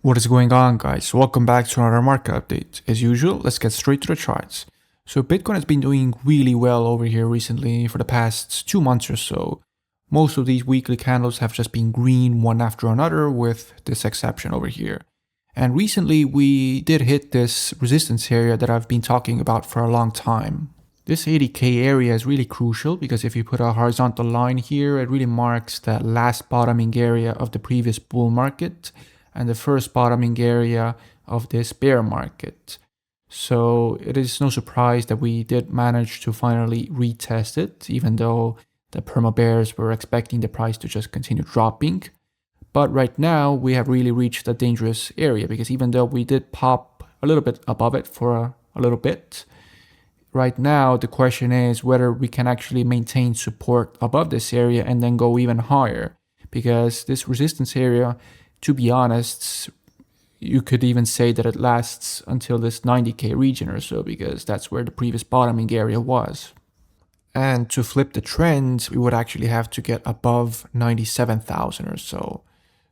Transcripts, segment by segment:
What is going on, guys? Welcome back to another market update. As usual, let's get straight to the charts. So Bitcoin has been doing really well over here recently for the past 2 months or so. Most of these weekly candles have just been green one after another, with this exception over here. And recently we did hit this resistance area that I've been talking about for a long time. This 80k area is really crucial because if you put a horizontal line here, it really marks the last bottoming area of the previous bull market and the first bottoming area of this bear market. So it is no surprise that we did manage to finally retest it, even though the perma bears were expecting the price to just continue dropping. But right now we have really reached a dangerous area, because even though we did pop a little bit above it for a little bit, right now the question is whether we can actually maintain support above this area and then go even higher, because this resistance area, to be honest, you could even say that it lasts until this 90k region or so, because that's where the previous bottoming area was. And to flip the trend, we would actually have to get above 97,000 or so.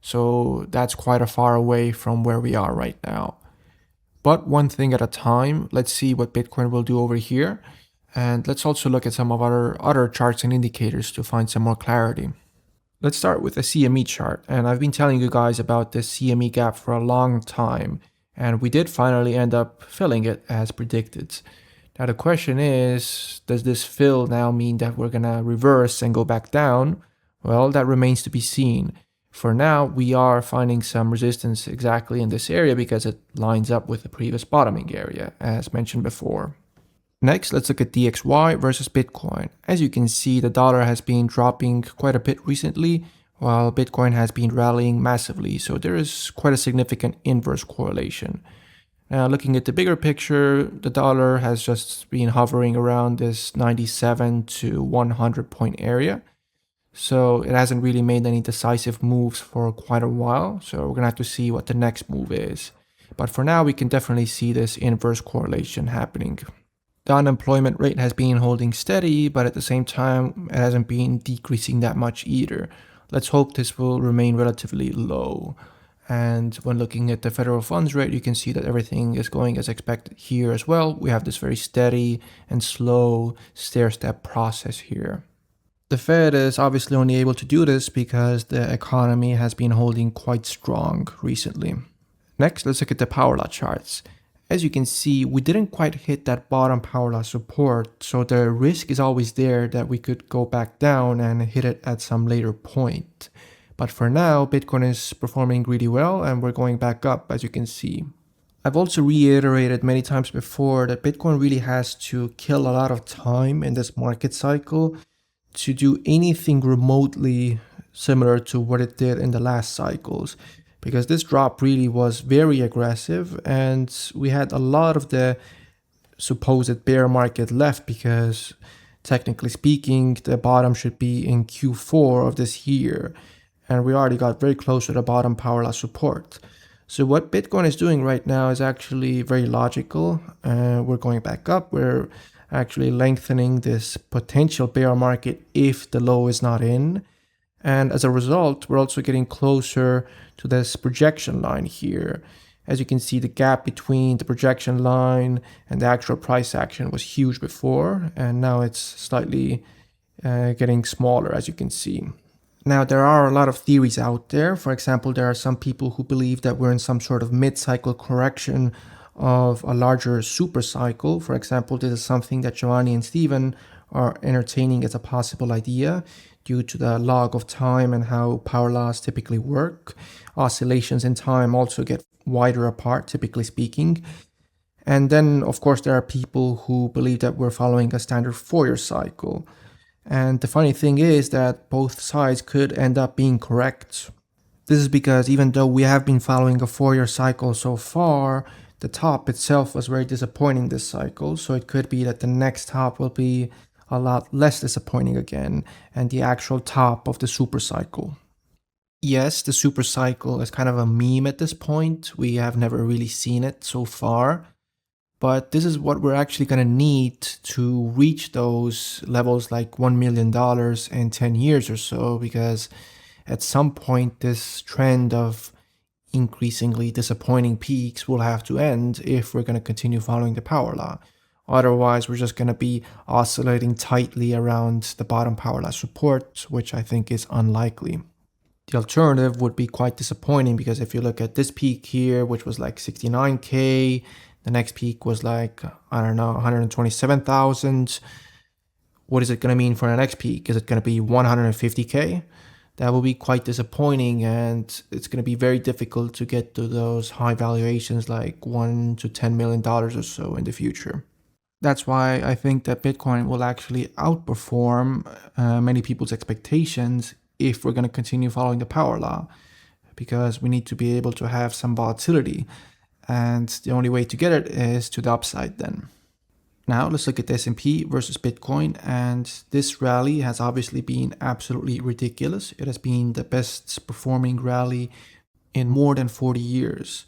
So that's quite a far away from where we are right now. But one thing at a time, let's see what Bitcoin will do over here. And let's also look at some of our other charts and indicators to find some more clarity. Let's start with the CME chart, and I've been telling you guys about this CME gap for a long time, and we did finally end up filling it as predicted. Now the question is, does this fill now mean that we're gonna reverse and go back down? Well, that remains to be seen. For now, we are finding some resistance exactly in this area because it lines up with the previous bottoming area, as mentioned before. Next, let's look at DXY versus Bitcoin. As you can see, the dollar has been dropping quite a bit recently, while Bitcoin has been rallying massively, so there is quite a significant inverse correlation. Now, looking at the bigger picture, the dollar has just been hovering around this 97 to 100 point area, so it hasn't really made any decisive moves for quite a while, so we're gonna have to see what the next move is. But for now, we can definitely see this inverse correlation happening. The unemployment rate has been holding steady, but at the same time, it hasn't been decreasing that much either. Let's hope this will remain relatively low. And when looking at the federal funds rate, you can see that everything is going as expected here as well. We have this very steady and slow stair-step process here. The Fed is obviously only able to do this because the economy has been holding quite strong recently. Next, let's look at the power law charts. As you can see, we didn't quite hit that bottom power law support, so the risk is always there that we could go back down and hit it at some later point. But for now, Bitcoin is performing really well and we're going back up, as you can see. I've also reiterated many times before that Bitcoin really has to kill a lot of time in this market cycle to do anything remotely similar to what it did in the last cycles, because this drop really was very aggressive and we had a lot of the supposed bear market left, because technically speaking, the bottom should be in Q4 of this year. And we already got very close to the bottom power law support. So what Bitcoin is doing right now is actually very logical. We're going back up. We're actually lengthening this potential bear market if the low is not in. And as a result, we're also getting closer to this projection line here. As you can see, the gap between the projection line and the actual price action was huge before, and now it's slightly getting smaller, as you can see. Now, there are a lot of theories out there. For example, there are some people who believe that we're in some sort of mid-cycle correction of a larger super cycle. For example, this is something that Giovanni and Steven are entertaining as a possible idea due to the log of time and how power laws typically work. Oscillations in time also get wider apart, typically speaking. And then, of course, there are people who believe that we're following a standard Fourier cycle. And the funny thing is that both sides could end up being correct. This is because even though we have been following a Fourier cycle so far, the top itself was very disappointing this cycle. So it could be that the next top will be a lot less disappointing again, and the actual top of the super cycle. Yes, the super cycle is kind of a meme at this point. We have never really seen it so far. But this is what we're actually going to need to reach those levels like $1 million in 10 years or so, because at some point this trend of increasingly disappointing peaks will have to end if we're going to continue following the power law. Otherwise, we're just going to be oscillating tightly around the bottom power law support, which I think is unlikely. The alternative would be quite disappointing, because if you look at this peak here, which was like 69K, the next peak was like, I don't know, 127,000. What is it going to mean for the next peak? Is it going to be 150K? That will be quite disappointing, and it's going to be very difficult to get to those high valuations like $1 to $10 million or so in the future. That's why I think that Bitcoin will actually outperform many people's expectations if we're going to continue following the power law, because we need to be able to have some volatility, and the only way to get it is to the upside then. Now let's look at the S&P versus Bitcoin, and this rally has obviously been absolutely ridiculous. It has been the best performing rally in more than 40 years.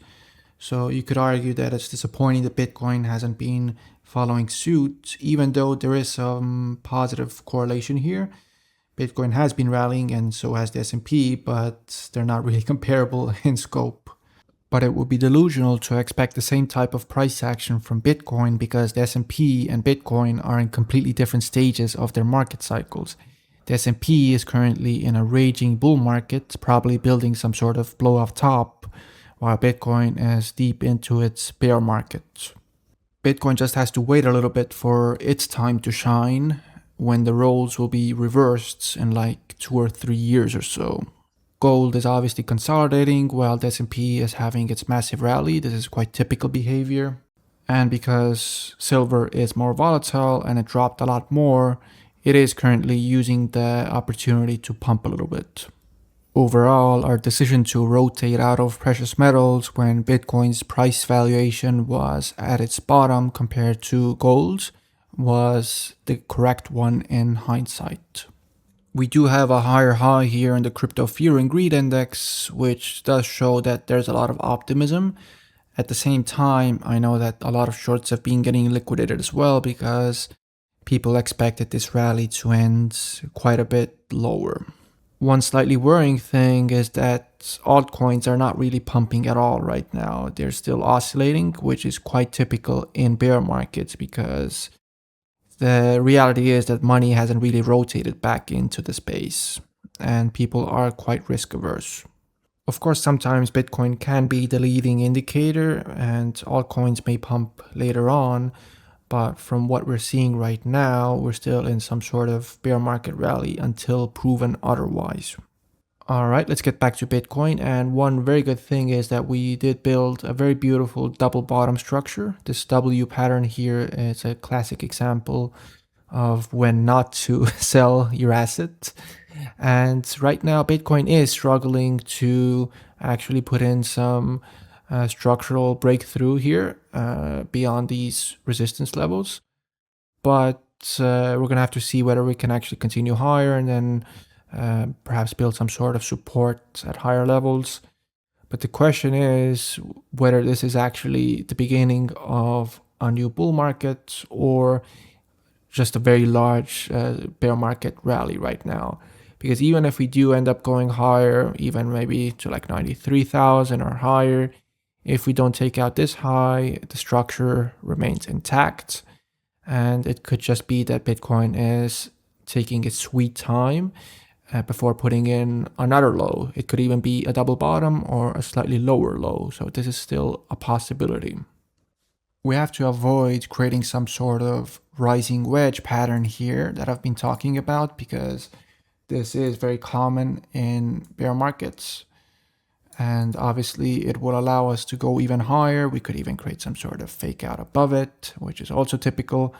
So you could argue that it's disappointing that Bitcoin hasn't been following suit, even though there is some positive correlation here. Bitcoin has been rallying, and so has the S&P, but they're not really comparable in scope. But it would be delusional to expect the same type of price action from Bitcoin, because the S&P and Bitcoin are in completely different stages of their market cycles. The S&P is currently in a raging bull market, probably building some sort of blow-off top, while Bitcoin is deep into its bear market. Bitcoin just has to wait a little bit for its time to shine, when the roles will be reversed in like 2 or 3 years or so. Gold is obviously consolidating while the S&P is having its massive rally. This is quite typical behavior. And because silver is more volatile and it dropped a lot more, it is currently using the opportunity to pump a little bit. Overall, our decision to rotate out of precious metals when Bitcoin's price valuation was at its bottom compared to gold's was the correct one in hindsight. We do have a higher high here in the crypto fear and greed index, which does show that there's a lot of optimism. At the same time, I know that a lot of shorts have been getting liquidated as well, because people expected this rally to end quite a bit lower. One slightly worrying thing is that altcoins are not really pumping at all right now. They're still oscillating, which is quite typical in bear markets, because the reality is that money hasn't really rotated back into the space, and people are quite risk averse. Of course, sometimes Bitcoin can be the leading indicator, and altcoins may pump later on, but from what we're seeing right now, we're still in some sort of bear market rally until proven otherwise. All right, let's get back to Bitcoin. And one very good thing is that we did build a very beautiful double bottom structure. This W pattern here is a classic example of when not to sell your asset. And right now, Bitcoin is struggling to actually put in some structural breakthrough here beyond these resistance levels. But we're going to have to see whether we can actually continue higher and then perhaps build some sort of support at higher levels. But the question is whether this is actually the beginning of a new bull market or just a very large bear market rally right now. Because even if we do end up going higher, even maybe to like 93,000 or higher, if we don't take out this high, the structure remains intact. And it could just be that Bitcoin is taking its sweet time before putting in another low. It could even be a double bottom or a slightly lower low. So this is still a possibility. We have to avoid creating some sort of rising wedge pattern here that I've been talking about, because this is very common in bear markets. And obviously it will allow us to go even higher. We could even create some sort of fake out above it, which is also typical.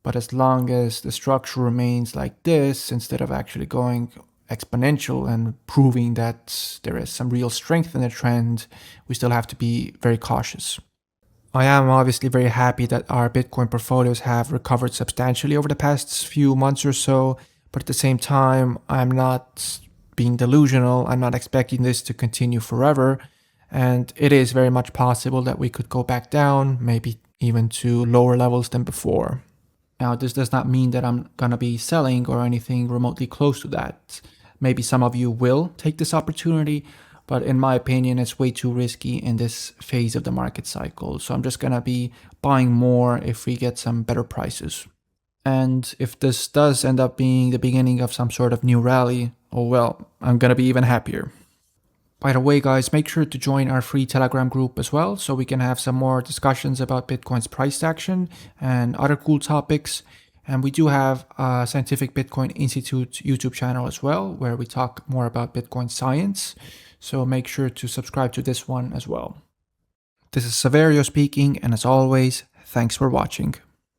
But as long as the structure remains like this, instead of actually going exponential and proving that there is some real strength in the trend, we still have to be very cautious. I am obviously very happy that our Bitcoin portfolios have recovered substantially over the past few months or so, but at the same time, I'm not being delusional. I'm not expecting this to continue forever, and it is very much possible that we could go back down, maybe even to lower levels than before. Now, this does not mean that I'm gonna be selling or anything remotely close to that. Maybe some of you will take this opportunity, but in my opinion, it's way too risky in this phase of the market cycle. So I'm just gonna be buying more if we get some better prices. And if this does end up being the beginning of some sort of new rally, oh well, I'm gonna be even happier. By the way, guys, make sure to join our free Telegram group as well so we can have some more discussions about Bitcoin's price action and other cool topics. And we do have a Scientific Bitcoin Institute YouTube channel as well, where we talk more about Bitcoin science. So make sure to subscribe to this one as well. This is Saverio speaking, and as always, thanks for watching.